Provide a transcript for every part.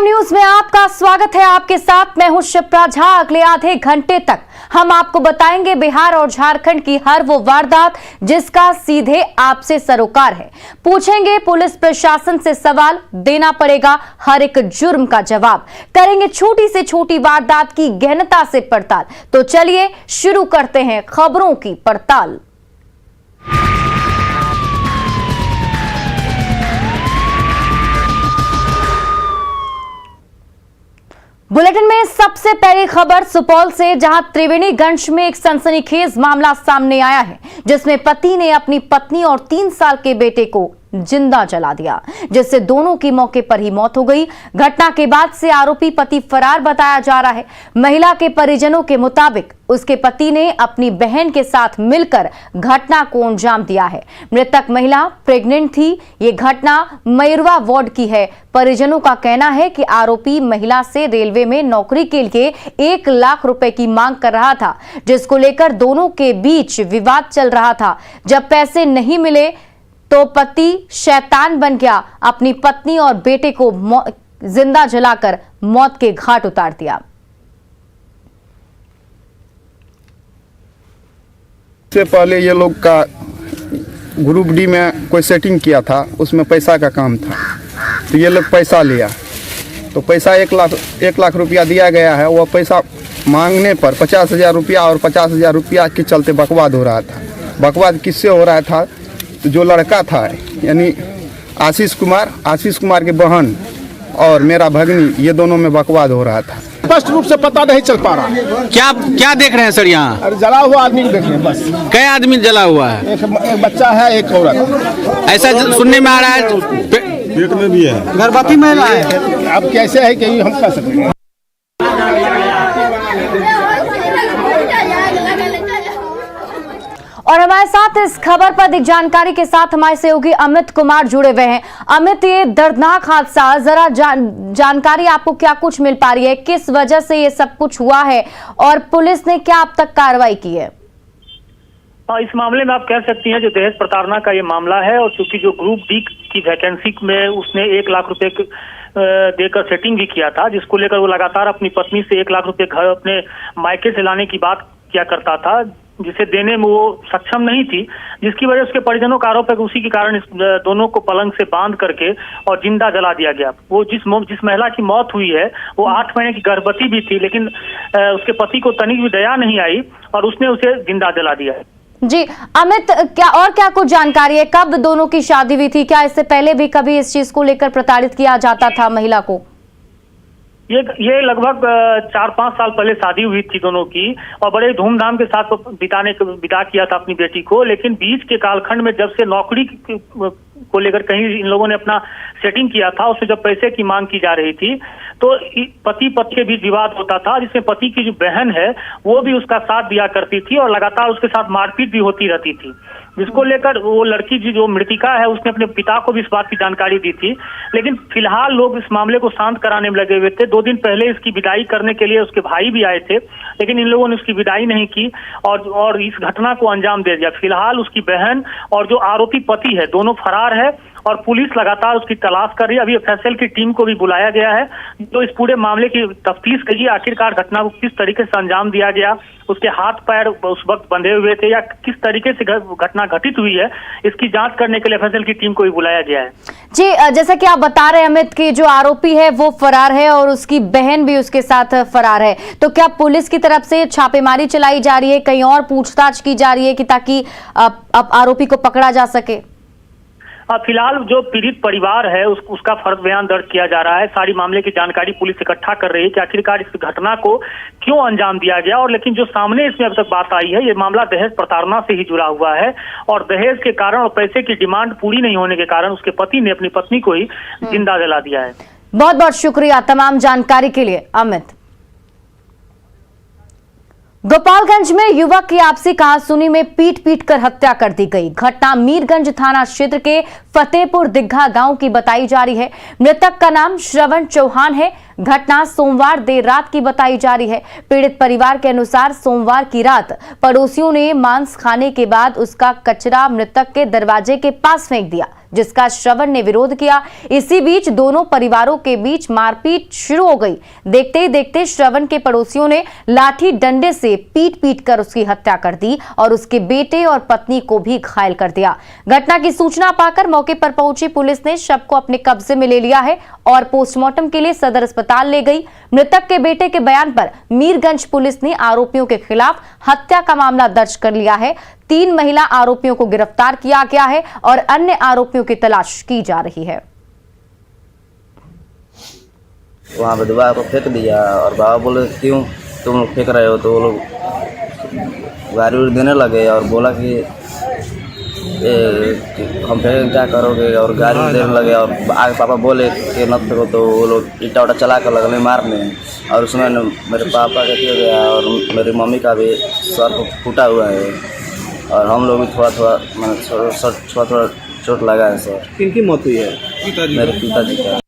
Prime news में आपका स्वागत है। आपके साथ मैं हूं शिप्रा झा। अगले आधे घंटे तक हम आपको बताएंगे बिहार और झारखंड की हर वो वारदात जिसका सीधे आपसे सरोकार है। पूछेंगे पुलिस प्रशासन से सवाल, देना पड़ेगा हर एक जुर्म का जवाब। करेंगे छोटी से छोटी वारदात की गहनता से पड़ताल। तो चलिए शुरू करते हैं खबरों की पड़ताल। बुलेटिन में सबसे पहली खबर सुपौल से, जहां त्रिवेणीगंज में एक सनसनीखेज मामला सामने आया है, जिसमें पति ने अपनी पत्नी और 3 साल के बेटे को जिंदा जला दिया, जिससे दोनों की मौके पर ही मौत हो गई। घटना के बाद से आरोपी पति फरार बताया जा रहा है। महिला के परिजनों के मुताबिक उसके पति ने अपनी बहन के साथ मिलकर घटना को अंजाम दिया है। मृतक महिला प्रेग्नेंट थी। ये घटना मयूरवा वार्ड की है। परिजनों का कहना है कि आरोपी महिला से रेलवे में नौकरी के लिए 1 लाख रुपए की मांग कर रहा था, जिसको लेकर दोनों के बीच विवाद चल रहा था। जब पैसे नहीं मिले तो पति शैतान बन गया, अपनी पत्नी और बेटे को जिंदा जलाकर मौत के घाट उतार दिया। इससे पहले ये लोग का ग्रुप डी में कोई सेटिंग किया था, उसमें पैसा का काम था, तो ये लोग पैसा लिया, तो पैसा 1 लाख रुपया दिया गया है। वो पैसा मांगने पर 50,000 रुपया और 50,000 रुपया के चलते बकवाद हो रहा था। बकवाद किससे हो रहा था? तो जो लड़का था यानी आशीष कुमार के बहन और मेरा भगनी, ये दोनों में बकवाद हो रहा था। स्पष्ट रूप से पता नहीं चल पा रहा। क्या देख रहे हैं सर यहाँ? अरे जला हुआ आदमी को देख रहे हैं बस। कई आदमी जला हुआ है? एक बच्चा है, एक औरत। ऐसा सुनने में आ रहा है पेट में भी है, गर्भवती महिला है। अब कैसे है कि हम कह सकते हैं। और हमारे साथ इस खबर पर अधिक जानकारी के साथ हमारे सहयोगी अमित कुमार जुड़े हुए हैं। अमित, ये दर्दनाक हादसा, जरा जानकारी आपको क्या कुछ मिल पा रही है? किस वजह से ये सब कुछ हुआ है और पुलिस ने क्या अब तक कार्रवाई की है? इस मामले में आप कह सकती हैं जो दहेज प्रताड़ना का ये मामला है, और चूंकि जो ग्रुप डी की वैकेंसी में उसने 1 लाख रुपए देकर सेटिंग भी किया था, जिसको लेकर वो लगातार अपनी पत्नी से 1 लाख रुपए घर अपने मायके से लाने की बात किया करता था, जिसे देने में वो सक्षम नहीं थी, जिसकी वजह उसके परिजनों का आरोप है कि उसी के कारण इस दोनों को पलंग से बांध करके और जिंदा जला दिया गया। वो जिस महिला की मौत हुई है वो 8 महीने की गर्भवती भी थी, लेकिन उसके पति को तनिक भी दया नहीं आई और उसने उसे जिंदा जला दिया है। जी अमित, क्या कुछ जानकारी है? कब दोनों की शादी हुई थी? क्या इससे पहले भी कभी इस चीज को लेकर प्रताड़ित किया जाता था महिला को? ये लगभग 4-5 साल पहले शादी हुई थी दोनों की, और बड़े धूमधाम के साथ विदा किया था अपनी बेटी को। लेकिन बीच के कालखंड में जब से नौकरी को लेकर कहीं इन लोगों ने अपना सेटिंग किया था, उसमें जब पैसे की मांग की जा रही थी तो पति पत्नी के बीच विवाद होता था, जिसमें पति की जो बहन है वो भी उसका साथ दिया करती थी और लगातार उसके साथ मारपीट भी होती रहती थी, जिसको लेकर वो लड़की जो मृतिका है उसने अपने पिता को भी इस बात की जानकारी दी थी। लेकिन फिलहाल लोग इस मामले को शांत कराने में लगे हुए थे। 2 दिन पहले इसकी विदाई करने के लिए उसके भाई भी आए थे, लेकिन इन लोगों ने उसकी विदाई नहीं की और इस घटना को अंजाम दे दिया। फिलहाल उसकी बहन और जो आरोपी पति है दोनों फरार है और पुलिस लगातार उसकी तलाश कर रही है। अभी एफएसएल की टीम को भी बुलाया गया है जो इस पूरे मामले की तफ्तीश करेगी, आखिरकार घटना को किस तरीके से अंजाम दिया गया, उसके हाथ पैर उस वक्त बंधे हुए थे या किस तरीके से घटना घटित हुई है, इसकी जांच करने के लिए एफएसएल की टीम को भी बुलाया गया है। जी, जैसा कि आप बता रहे हैं अमित कि जो आरोपी है वो फरार है और उसकी बहन भी उसके साथ फरार है, तो क्या पुलिस की तरफ से छापेमारी चलाई जा रही है, कहीं और पूछताछ की जा रही है कि ताकि अब आरोपी को पकड़ा जा सके? फिलहाल जो पीड़ित परिवार है उसका फर्ज बयान दर्ज किया जा रहा है। सारी मामले की जानकारी पुलिस इकट्ठा कर रही है कि आखिरकार इस घटना को क्यों अंजाम दिया गया। और लेकिन जो सामने इसमें अब तक बात आई है, ये मामला दहेज प्रताड़ना से ही जुड़ा हुआ है और दहेज के कारण और पैसे की डिमांड पूरी नहीं होने के कारण उसके पति ने अपनी पत्नी को ही जिंदा जला दिया है। बहुत बहुत शुक्रिया तमाम जानकारी के लिए अमित। गोपालगंज में युवक की आपसी कहासुनी में पीट कर हत्या कर दी गई। घटना मीरगंज थाना क्षेत्र के फतेहपुर दिग्घा गांव की बताई जा रही है। मृतक का नाम श्रवण चौहान है। घटना सोमवार देर रात की बताई जा रही है। पीड़ित परिवार के अनुसार सोमवार की रात पड़ोसियों ने मांस खाने के बाद उसका कचरा मृतक के दरवाजे के पास फेंक दिया, जिसका श्रवण ने विरोध किया। इसी बीच दोनों परिवारों के बीच मारपीट शुरू हो गई। देखते ही देखते श्रवण के पड़ोसियों ने लाठी डंडे से पीट कर उसकी हत्या कर दी और उसके बेटे और पत्नी को भी घायल कर दिया। घटना की सूचना पाकर मौके पर पहुंची पुलिस ने शव को अपने कब्जे में ले लिया है और पोस्टमार्टम के लिए सदर अस्पताल ले गई। मृतक के बेटे के बयान पर मीरगंज पुलिस ने आरोपियों के खिलाफ हत्या का मामला दर्ज कर लिया है। 3 महिला आरोपियों को गिरफ्तार किया गया है और अन्य आरोपियों की तलाश की जा रही है। वहाँ पे दीवार को फेंक दिया और बाबा बोले क्यों तुम लोग फेंक रहे हो, तो वो लोग गाड़ी उड़ी देने लगे और बोला कि हम फेंकेंगे क्या करोगे, और गाड़ी देने लगे और आगे पापा बोले कि मत फेंको, तो वो लोग ईटा उटा चला कर लगने मारने और उसमें मेरे पापा का हो गया और मेरी मम्मी का भी सर फूटा हुआ है और हम लोग भी थोड़ा चोट लगा है सर। किनकी मौत हुई है? मेरे पिताजी का।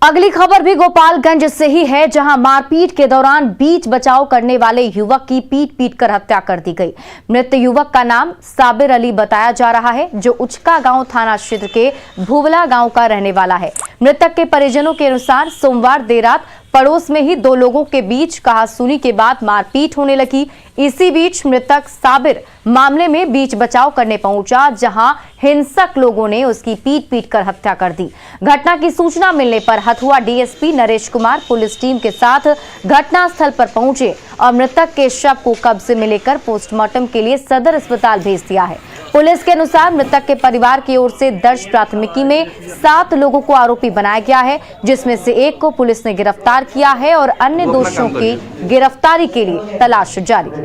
अगली खबर भी गोपालगंज से ही है, जहां मारपीट के दौरान बीच बचाव करने वाले युवक की पीट कर हत्या कर दी गई। मृत युवक का नाम साबिर अली बताया जा रहा है, जो उचका गांव थाना क्षेत्र के भुवला गांव का रहने वाला है। मृतक के परिजनों के अनुसार सोमवार देर रात पड़ोस में ही 2 लोगों के बीच कहासुनी के बाद मारपीट होने लगी। इसी बीच मृतक साबिर मामले में बीच बचाव करने पहुंचा, जहां हिंसक लोगों ने उसकी पीट कर हत्या कर दी। घटना की सूचना मिलने पर Hathua DSP Naresh Kumar police team के साथ घटनास्थल पर पहुंचे और मृतक के शव को कब्जे में लेकर पोस्टमार्टम के लिए सदर अस्पताल भेज दिया है। पुलिस के अनुसार मृतक के परिवार की ओर से दर्ज प्राथमिकी में 7 लोगों को आरोपी बनाया गया है, जिसमें से 1 को पुलिस ने गिरफ्तार किया है और अन्य दोषियों की गिरफ्तारी के लिए तलाश जारी है।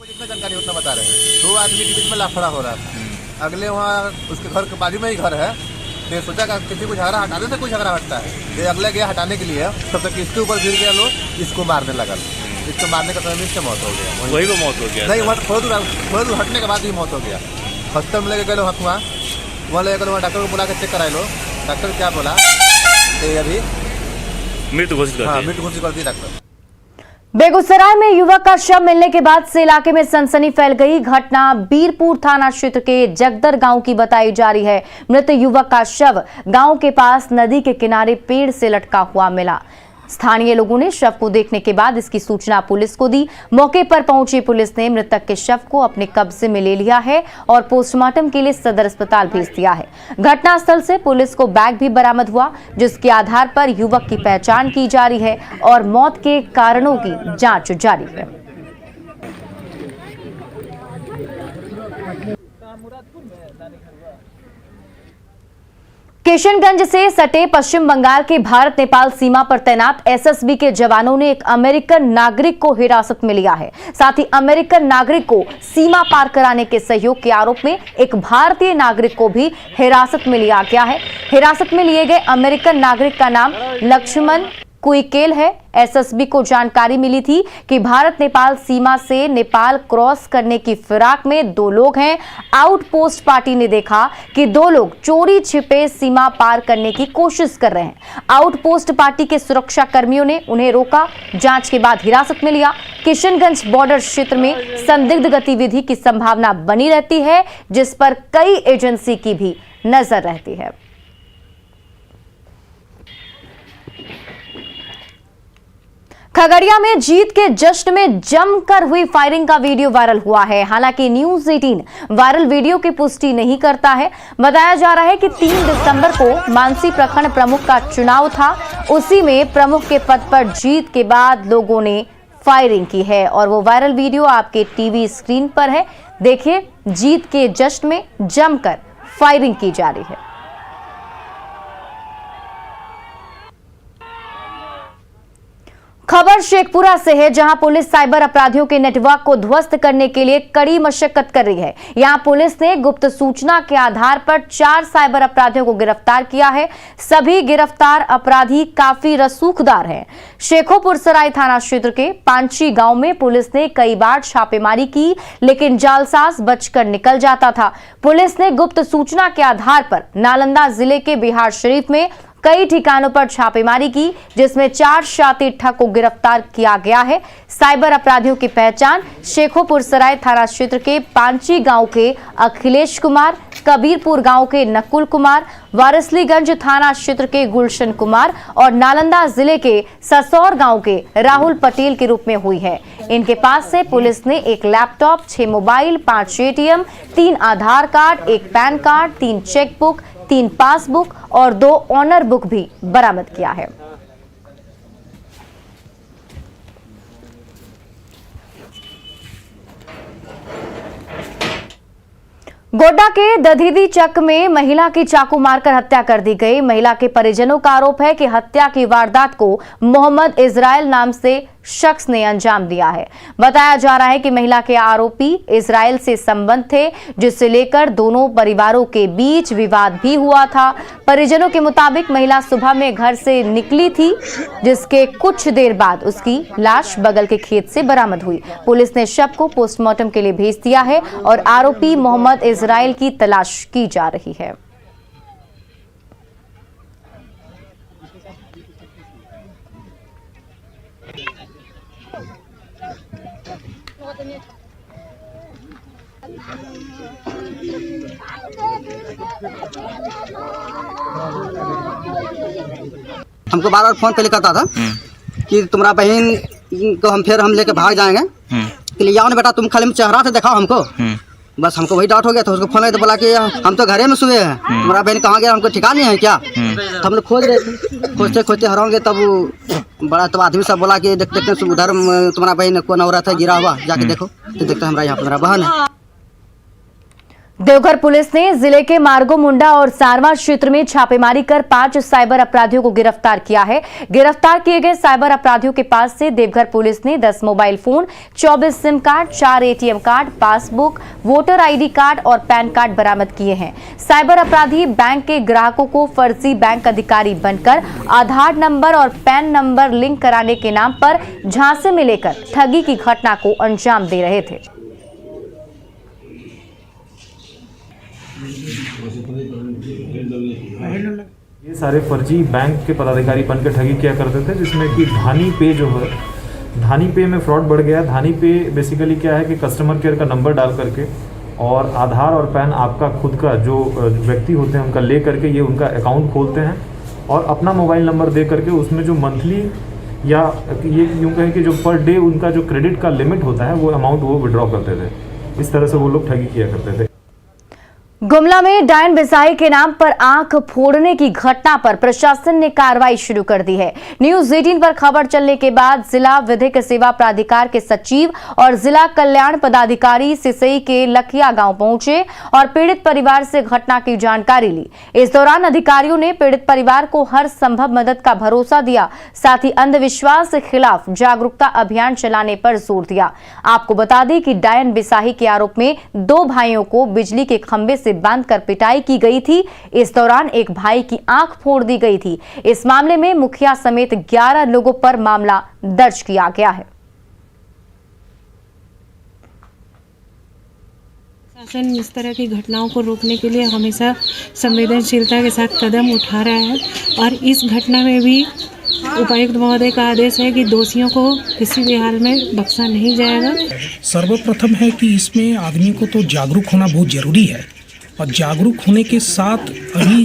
जितना जानकारी उतना बता रहे हैं। 2 आदमी के बीच में लफड़ा हो रहा था। अगले वहाँ उसके घर के बाजू में ही घर है, तो सोचा किसी को झगड़ा हटाने से कोई झगड़ा हटता है। ये अगले गया हटाने के लिए, तब तक इसके ऊपर गिर गया, लोग इसको मारने लगा। इसको मारने का समय इससे मौत हो गया। वही को मौत हो गया? नहीं, वहाँ थोड़ा दूर हटने के बाद ही मौत हो गया। हॉस्पिटल में लेके गए हथुआ, वहाँ ले गए, वहाँ डॉक्टर को बुला के चेक कराए लो। डॉक्टर क्या बोला, अभी मृत घोषित कर दी। हाँ, मृत घोषित कर दी डॉक्टर। बेगूसराय में युवक का शव मिलने के बाद से इलाके में सनसनी फैल गई। घटना बीरपुर थाना क्षेत्र के जगदर गांव की बताई जा रही है। मृत युवक का शव गांव के पास नदी के किनारे पेड़ से लटका हुआ मिला। स्थानीय लोगों ने शव को देखने के बाद इसकी सूचना पुलिस को दी। मौके पर पहुंची पुलिस ने मृतक के शव को अपने कब्जे में ले लिया है और पोस्टमार्टम के लिए सदर अस्पताल भेज दिया है। घटनास्थल से पुलिस को बैग भी बरामद हुआ, जिसके आधार पर युवक की पहचान की जा रही है और मौत के कारणों की जांच जारी है। किशनगंज से सटे पश्चिम बंगाल के भारत नेपाल सीमा पर तैनात एसएसबी के जवानों ने एक अमेरिकन नागरिक को हिरासत में लिया है। साथ ही अमेरिकन नागरिक को सीमा पार कराने के सहयोग के आरोप में एक भारतीय नागरिक को भी हिरासत में लिया गया है। हिरासत में लिए गए अमेरिकन नागरिक का नाम लक्ष्मण कुइकेल है। एसएसबी को जानकारी मिली थी कि भारत नेपाल सीमा से नेपाल क्रॉस करने की फिराक में 2 लोग हैं। आउटपोस्ट पार्टी ने देखा कि 2 लोग चोरी छिपे सीमा पार करने की कोशिश कर रहे हैं। आउटपोस्ट पार्टी के सुरक्षा कर्मियों ने उन्हें रोका, जांच के बाद हिरासत में लिया। किशनगंज बॉर्डर क्षेत्र में संदिग्ध गतिविधि की संभावना बनी रहती है, जिस पर कई एजेंसी की भी नजर रहती है। खगड़िया में जीत के जश्न में जमकर हुई फायरिंग का वीडियो वायरल हुआ है। हालांकि न्यूज़ 18 वायरल वीडियो की पुष्टि नहीं करता है। बताया जा रहा है कि 3 दिसंबर को मानसी प्रखंड प्रमुख का चुनाव था। उसी में प्रमुख के पद पर जीत के बाद लोगों ने फायरिंग की है और वो वायरल वीडियो आपके टीवी स्क्रीन पर है। देखिए, जीत के जश्न में जमकर फायरिंग की जा रही है। खबर शेखपुरा से है, जहां पुलिस साइबर अपराधियों के नेटवर्क को ध्वस्त करने के लिए कड़ी मशक्कत कर रही है। यहां पुलिस ने गुप्त सूचना के आधार पर 4 साइबर अपराधियों को गिरफ्तार किया है। सभी गिरफ्तार अपराधी काफी रसूखदार हैं। शेखोपुर सराय थाना क्षेत्र के पांची गांव में पुलिस ने कई बार छापेमारी की, लेकिन जालसाज बचकर निकल जाता था। पुलिस ने गुप्त सूचना के आधार पर नालंदा जिले के बिहार शरीफ में कई ठिकानों पर छापेमारी की, जिसमें 4 शातिर ठग को गिरफ्तार किया गया है। साइबर अपराधियों की पहचान शेखोपुर सराय थाना क्षेत्र के पांची गांव के अखिलेश कुमार, कबीरपुर गांव के नकुल कुमार, वारिसलीगंज थाना क्षेत्र के गुलशन कुमार और नालंदा जिले के ससौर गांव के राहुल पटेल के रूप में हुई है। इनके पास से पुलिस ने 1 laptop, 6 mobile, 5 ATM, 3 Aadhaar card, 1 PAN card, 3 chequebook, 3 passbook और 2 ऑनर बुक भी बरामद किया है। गोड्डा के दधीदी चक में महिला की चाकू मारकर हत्या कर दी गई। महिला के परिजनों का आरोप है कि हत्या की वारदात को मोहम्मद इजराइल नाम से शख्स ने अंजाम दिया है। बताया जा रहा है कि महिला के आरोपी इजराइल से संबंध थे, जिससे लेकर दोनों परिवारों के बीच विवाद भी हुआ था। परिजनों के मुताबिक महिला सुबह में घर से निकली थी, जिसके कुछ देर बाद उसकी लाश बगल के खेत से बरामद हुई। पुलिस ने शव को पोस्टमार्टम के लिए भेज दिया है और आरोपी मोहम्मद इजराइल की तलाश की जा रही है। हमको बार बार फोन पे करता था कि तुम्हारा बहन को हम लेके भाग जाएंगे, कि ले आओ ना बेटा, तुम खाली चेहरा से दिखाओ हमको। बस हमको वही डाउट हो गया था। उसको फोन तो बोला कि हम तो घरे में सोए हैं, तुम्हारा बहन कहाँ गया, हमको ठिकाना नहीं है क्या। तो हम लोग खोज रहे थे, खोजते खोजते हराओगे तब बड़ा तो आदमी सब बोला कि देखते उधर तुम्हारा बहन कौन औरत है गिरा हुआ, जाके देखो। तो देखते हमारा यहाँ पर बहन है। देवघर पुलिस ने जिले के मार्गो मुंडा और सारवा क्षेत्र में छापेमारी कर 5 साइबर अपराधियों को गिरफ्तार किया है। गिरफ्तार किए गए साइबर अपराधियों के पास से देवघर पुलिस ने 10 mobile phone, 24 SIM card, 4 ATM card, passbook, voter ID card और पैन कार्ड बरामद किए हैं। साइबर अपराधी बैंक के ग्राहकों को फर्जी बैंक अधिकारी बनकर आधार नंबर और पैन नंबर लिंक कराने के नाम पर झांसे में लेकर ठगी की घटना को अंजाम दे रहे थे। ये सारे फर्जी बैंक के पदाधिकारी बनकर ठगी किया करते थे, जिसमें कि धानी पे जो है, धानी पे में फ्रॉड बढ़ गया। धानी पे बेसिकली क्या है कि कस्टमर केयर का नंबर डाल करके और आधार और पैन आपका खुद का जो व्यक्ति होते हैं उनका ले करके ये उनका अकाउंट खोलते हैं और अपना मोबाइल नंबर दे करके उसमें जो मंथली या ये यूँ कहें कि जो पर डे उनका जो क्रेडिट का लिमिट होता है वो अमाउंट वो विड्रॉ करते थे। इस तरह से वो लोग ठगी किया करते थे। गुमला में डायन बिसाही के नाम पर आंख फोड़ने की घटना पर प्रशासन ने कार्रवाई शुरू कर दी है। न्यूज 18 पर खबर चलने के बाद जिला विधिक सेवा प्राधिकार के सचिव और जिला कल्याण पदाधिकारी सिसई के लखिया गांव पहुंचे और पीड़ित परिवार से घटना की जानकारी ली। इस दौरान अधिकारियों ने पीड़ित परिवार को हर संभव मदद का भरोसा दिया, साथ ही अंधविश्वास के खिलाफ जागरूकता अभियान चलाने पर जोर दिया। आपको बता दें कि डायन बिसाही के आरोप में 2 भाइयों को बिजली के खंभे से बांधकर पिटाई की गई थी। इस दौरान एक भाई की आंख फोड़ दी गई थी। इस मामले में मुखिया समेत 11 लोगों पर मामला दर्ज किया गया है। शासन इस तरह की घटनाओं को रोकने के लिए हमेशा संवेदनशीलता के साथ कदम उठा रहा है और इस घटना में भी उपायुक्त महोदय का आदेश है कि दोषियों को किसी भी हाल में बख्शा नहीं जाएगा। सर्वप्रथम है कि इसमें आदमी को तो जागरूक होना बहुत ज़रूरी है और जागरूक होने के साथ अभी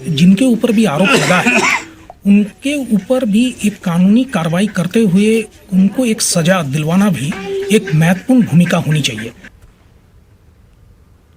जिनके ऊपर भी आरोप लगा है उनके ऊपर भी एक कानूनी कार्रवाई करते हुए उनको एक सजा दिलवाना भी एक महत्वपूर्ण भूमिका होनी चाहिए।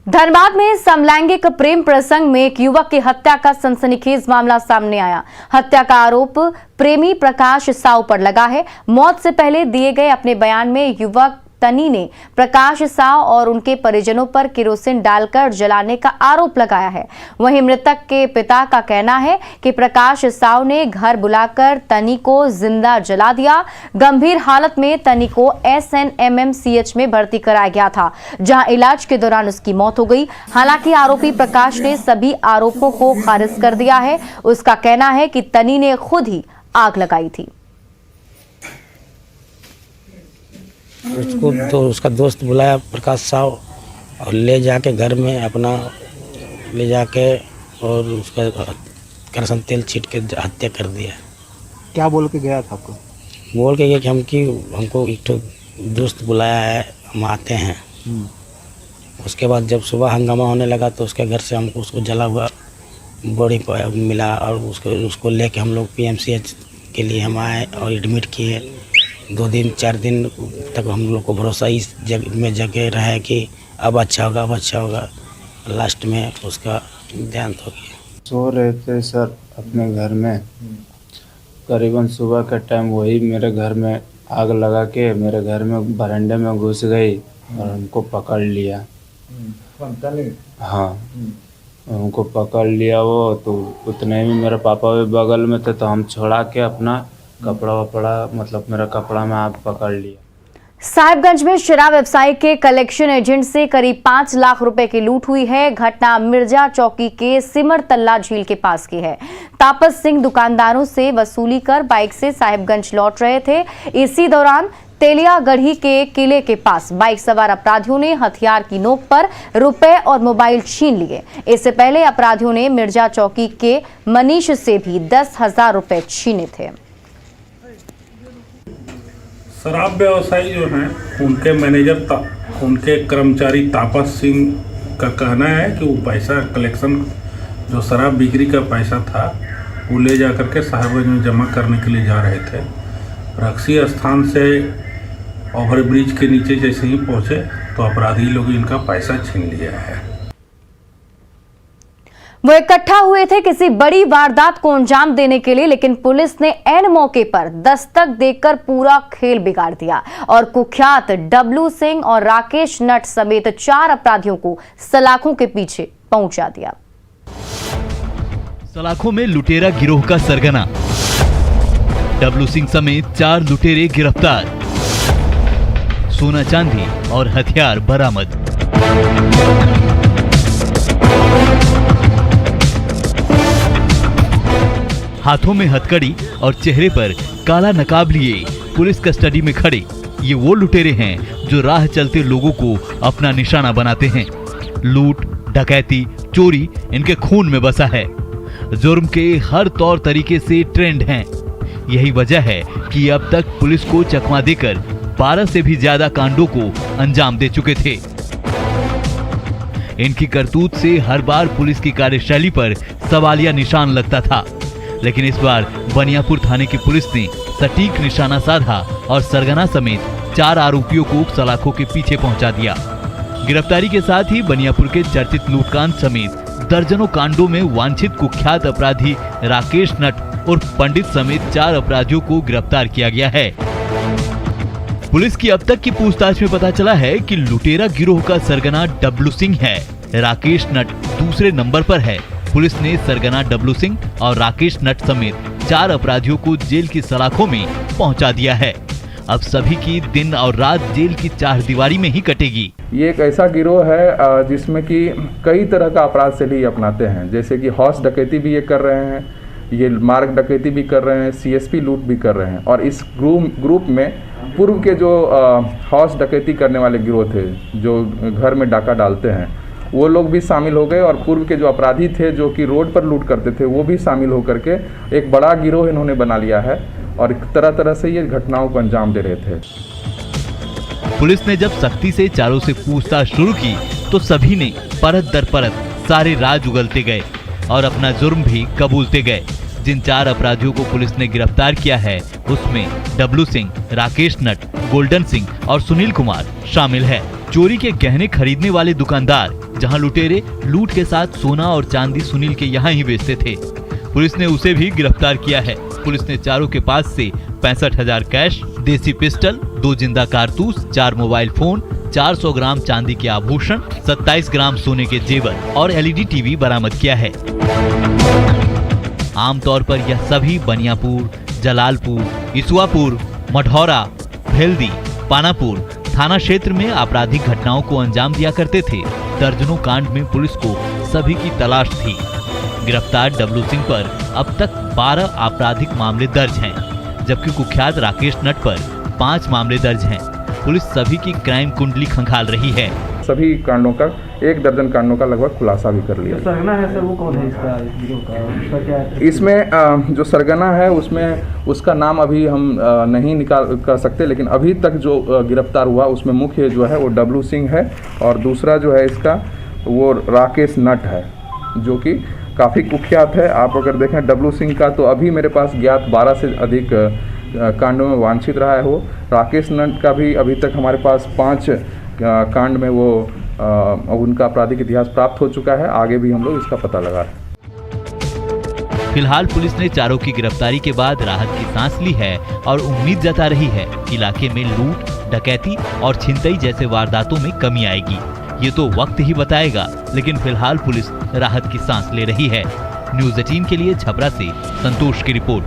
धनबाद में समलैंगिक प्रेम प्रसंग में एक युवक की हत्या का सनसनीखेज मामला सामने आया। हत्या का आरोप प्रेमी प्रकाश साव पर लगा है। मौत से पहले दिए गए अपने बयान में युवक तनी ने प्रकाश साव और उनके परिजनों पर केरोसिन डालकर जलाने का आरोप लगाया है। वहीं मृतक के पिता का कहना है कि प्रकाश साव ने घर बुलाकर तनी को जिंदा जला दिया। गंभीर हालत में तनी को SNMMCH में भर्ती कराया गया था, जहां इलाज के दौरान उसकी मौत हो गई। हालांकि आरोपी प्रकाश ने सभी आरोपों को खारिज कर दिया है। उसका कहना है कि तनी ने खुद ही आग लगाई थी। उसको तो उसका दोस्त बुलाया प्रकाश साव और ले जाके घर में अपना ले जाके और उसका करसन तेल छीट के हत्या कर दिया। क्या बोल के गया था आपको? बोल के गया कि हमको एक तो दोस्त बुलाया है, हम आते हैं। उसके बाद जब सुबह हंगामा होने लगा तो उसके घर से हमको उसको जला हुआ बॉडी मिला और उसको लेके हम लोग PMCH के लिए हम आए और एडमिट किए। 2 दिन 4 दिन तक हम लोग को भरोसा इस जगह रहा कि अब अच्छा होगा, अब अच्छा होगा। लास्ट में उसका देहांत हो गया। सो रहे थे सर अपने घर में, करीबन सुबह का टाइम वही मेरे घर में आग लगा के मेरे घर में बरामदे में घुस गई और हमको पकड़ लिया। हाँ, हमको पकड़ लिया वो, तो उतने में मेरे पापा भी बगल में थे तो हम छोड़ा के अपना कपड़ा वपड़ा मतलब मेरा कपड़ा में आग पकड़ लिया। साहिबगंज में शराब व्यवसायी के कलेक्शन एजेंट से करीब 5 लाख रुपए की लूट हुई है। घटना मिर्जा चौकी के सिमरतल्ला झील के पास की है। तापस सिंह दुकानदारों से वसूली कर बाइक से साहिबगंज लौट रहे थे। इसी दौरान तेलियागढ़ी के किले के पास बाइक सवार अपराधियों ने हथियार की नोक पर रुपए और मोबाइल छीन लिए। इससे पहले अपराधियों ने मिर्जा चौकी के मनीष से भी 10,000 रुपए छीने थे। शराब व्यवसायी जो हैं उनके मैनेजर उनके कर्मचारी तापस सिंह का कहना है कि वो पैसा कलेक्शन जो शराब बिक्री का पैसा था वो ले जा करके साहिबगंज में जमा करने के लिए जा रहे थे। रक्सी स्थान से ओवरब्रिज के नीचे जैसे ही पहुंचे तो अपराधी लोग इनका पैसा छीन लिया है। वो इकट्ठा हुए थे किसी बड़ी वारदात को अंजाम देने के लिए, लेकिन पुलिस ने ऐन मौके पर दस्तक देकर पूरा खेल बिगाड़ दिया और कुख्यात डब्लू सिंह और राकेश नट समेत 4 अपराधियों को सलाखों के पीछे पहुंचा दिया। सलाखों में लुटेरा गिरोह का सरगना, डब्लू सिंह समेत 4 लुटेरे गिरफ्तार, सोना चांदी और हथियार बरामद। हाथों में हथकड़ी और चेहरे पर काला नकाब लिए पुलिस कस्टडी में खड़े ये वो लुटेरे हैं जो राह चलते लोगों को अपना निशाना बनाते हैं। लूट, डकैती, चोरी इनके खून में बसा है। जुर्म के हर तौर तरीके से ट्रेंड हैं। यही वजह है कि अब तक पुलिस को चकमा देकर 12 से भी ज्यादा कांडों को अंजाम दे चुके थे। इनकी करतूत से हर बार पुलिस की कार्यशैली पर सवालिया निशान लगता था, लेकिन इस बार बनियापुर थाने की पुलिस ने सटीक निशाना साधा और सरगना समेत 4 आरोपियों को सलाखों के पीछे पहुंचा दिया। गिरफ्तारी के साथ ही बनियापुर के चर्चित लूटकांड समेत दर्जनों कांडों में वांछित कुख्यात अपराधी राकेश नट और पंडित समेत 4 अपराधियों को गिरफ्तार किया गया है। पुलिस की अब तक की पूछताछ में पता चला है कि लुटेरा गिरोह का सरगना डब्लू सिंह है, राकेश नट दूसरे नंबर पर है। पुलिस ने सरगना डब्लू सिंह और राकेश नट समेत 4 अपराधियों को जेल की सलाखों में पहुंचा दिया है। अब सभी की दिन और रात जेल की चारदीवारी में ही कटेगी। ये एक ऐसा गिरोह है जिसमें कि कई तरह का अपराध शैली अपनाते हैं, जैसे कि हौस डकैती भी ये कर रहे हैं, ये मार्ग डकैती भी कर रहे हैं, CSP लूट भी कर रहे हैं। और इस ग्रुप में पूर्व के जो हौस डकैती करने वाले गिरोह थे जो घर में डाका डालते हैं वो लोग भी शामिल हो गए और पूर्व के जो अपराधी थे जो कि रोड पर लूट करते थे वो भी शामिल होकर के एक बड़ा गिरोह इन्होंने बना लिया है और तरह तरह से ये घटनाओं को अंजाम दे रहे थे। पुलिस ने जब सख्ती से चारों से पूछताछ शुरू की तो सभी ने परत दर परत सारे राज उगलते गए और अपना जुर्म भी कबूलते गए। जिन 4 अपराधियों को पुलिस ने गिरफ्तार किया है उसमें डब्लू सिंह, राकेश नट, गोल्डन सिंह और सुनील कुमार शामिल है। चोरी के गहने खरीदने वाले दुकानदार, जहां लुटेरे लूट के साथ सोना और चांदी सुनील के यहाँ ही बेचते थे, पुलिस ने उसे भी गिरफ्तार किया है। पुलिस ने चारों के पास से 65,000 कैश, देसी पिस्टल, 2 जिंदा कारतूस, 4 मोबाइल फोन, 400 ग्राम चांदी के आभूषण, 27 ग्राम सोने के जेवर और LED टीवी बरामद किया है। आमतौर पर यह सभी बनियापुर, जलालपुर, इसुआपुर, मढ़ौरा, भेल्दी, पानापुर थाना क्षेत्र में आपराधिक घटनाओं को अंजाम दिया करते थे। दर्जनों कांड में पुलिस को सभी की तलाश थी। गिरफ्तार डब्लू सिंह पर अब तक 12 आपराधिक मामले दर्ज हैं, जबकि कुख्यात राकेश नट पर 5 मामले दर्ज हैं। पुलिस सभी की क्राइम कुंडली खंगाल रही है। सभी कांडों का 1 दर्जन कांडों का लगभग खुलासा भी कर लिया। सरगना है सर, वो कौन है इसका क्या है? इसमें जो सरगना है उसमें उसका नाम अभी हम नहीं निकाल कर सकते, लेकिन अभी तक जो गिरफ्तार हुआ उसमें मुख्य जो है वो डब्लू सिंह है और दूसरा जो है इसका वो राकेश नट है, जो कि काफ़ी कुख्यात है। आप अगर देखें डब्लू सिंह का तो अभी मेरे पास ज्ञात 12 से अधिक कांडों में वांछित रहा है वो। राकेश नट का भी अभी तक हमारे पास 5 कांड में वो उनका आपराधिक इतिहास प्राप्त हो चुका है। आगे भी हम लोग इसका पता लगा रहे हैं। फिलहाल पुलिस ने चारों की गिरफ्तारी के बाद राहत की सांस ली है और उम्मीद जता रही है कि इलाके में लूट, डकैती और छिनतई जैसे वारदातों में कमी आएगी। ये तो वक्त ही बताएगा, लेकिन फिलहाल पुलिस राहत की सांस ले रही है। न्यूज़ 18 के लिए छपरा से संतोष की रिपोर्ट।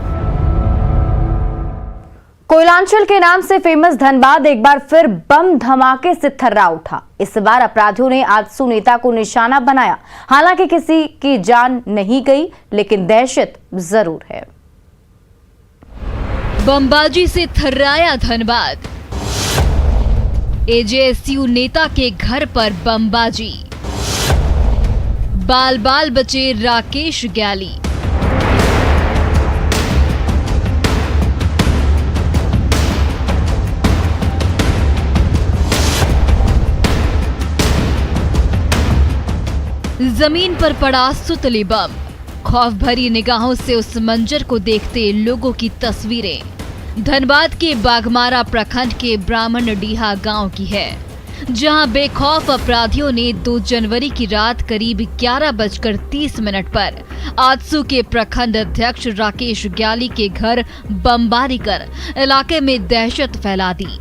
कोयलांचल के नाम से फेमस धनबाद एक बार फिर बम धमाके से थर्रा उठा। इस बार अपराधियों ने आजसू नेता को निशाना बनाया। हालांकि किसी की जान नहीं गई, लेकिन दहशत जरूर है। बमबाजी से थर्राया धनबाद। एजेएसयू नेता के घर पर बमबाजी। बाल बाल बचे राकेश ग्याली। जमीन पर पड़ा सुतली बम। खौफ भरी निगाहों से उस मंजर को देखते लोगों की तस्वीरें धनबाद के बाघमारा प्रखंड के ब्राह्मणडीहा गांव की है, जहां बेखौफ अपराधियों ने 2 जनवरी की रात करीब 11:30 पर आजसू के प्रखंड अध्यक्ष राकेश ग्याली के घर बमबारी कर इलाके में दहशत फैला दी,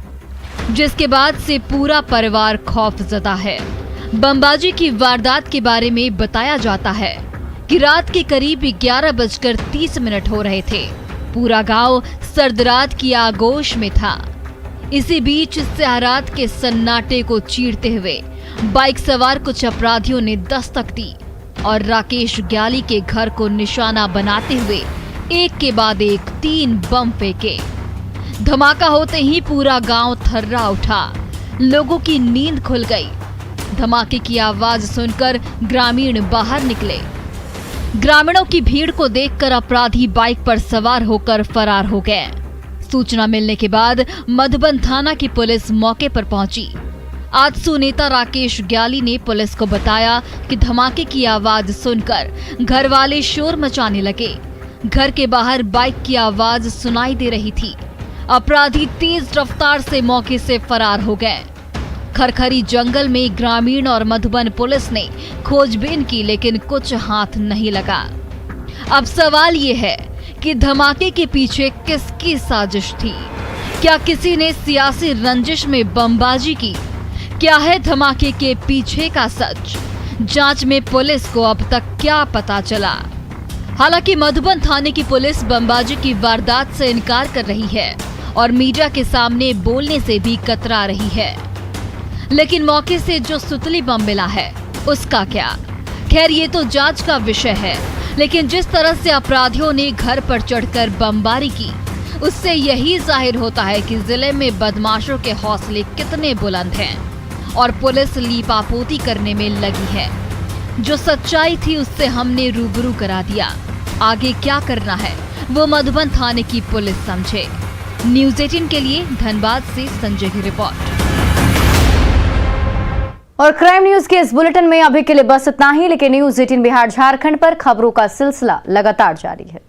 जिसके बाद से पूरा परिवार खौफजदा है। बमबाजी की वारदात के बारे में बताया जाता है कि रात के करीब 11:30 हो रहे थे। पूरा गांव सर्दरात की आगोश में था। इसी बीच सहरात के सन्नाटे को चीरते हुए बाइक सवार कुछ अपराधियों ने दस्तक दी और राकेश ग्याली के घर को निशाना बनाते हुए एक के बाद एक 3 बम फेंके। धमाका होते ही पूरा गांव थर्रा उठा। लोगों की नींद खुल गई। धमाके की आवाज सुनकर ग्रामीण बाहर निकले। ग्रामीणों की भीड़ को देखकर अपराधी बाइक पर सवार होकर फरार हो गए। सूचना मिलने के बाद मधुबन थाना की पुलिस मौके पर पहुंची। आजसू नेता राकेश ग्याली ने पुलिस को बताया कि धमाके की आवाज सुनकर घर वाले शोर मचाने लगे। घर के बाहर बाइक की आवाज सुनाई दे रही थी। अपराधी तेज रफ्तार से मौके से फरार हो गए। खरखरी जंगल में ग्रामीण और मधुबन पुलिस ने खोजबीन की, लेकिन कुछ हाथ नहीं लगा। अब सवाल ये है कि धमाके के पीछे किसकी साजिश थी? क्या किसी ने सियासी रंजिश में बमबाजी की? क्या है धमाके के पीछे का सच? जांच में पुलिस को अब तक क्या पता चला? हालांकि मधुबन थाने की पुलिस बमबाजी की वारदात से इनकार कर रही है और मीडिया के सामने बोलने से भी कतरा रही है। लेकिन मौके से जो सुतली बम मिला है उसका क्या? खैर, ये तो जांच का विषय है, लेकिन जिस तरह से अपराधियों ने घर पर चढ़कर बमबारी की, उससे यही जाहिर होता है कि जिले में बदमाशों के हौसले कितने बुलंद हैं और पुलिस लीपापोती करने में लगी है। जो सच्चाई थी उससे हमने रूबरू करा दिया। आगे क्या करना है वो मधुबन थाने की पुलिस समझे। न्यूज़ 18 के लिए धनबाद से संजय की रिपोर्ट। और क्राइम न्यूज के इस बुलेटिन में अभी के लिए बस इतना ही, लेकिन न्यूज़ 18 बिहार झारखंड पर खबरों का सिलसिला लगातार जारी है।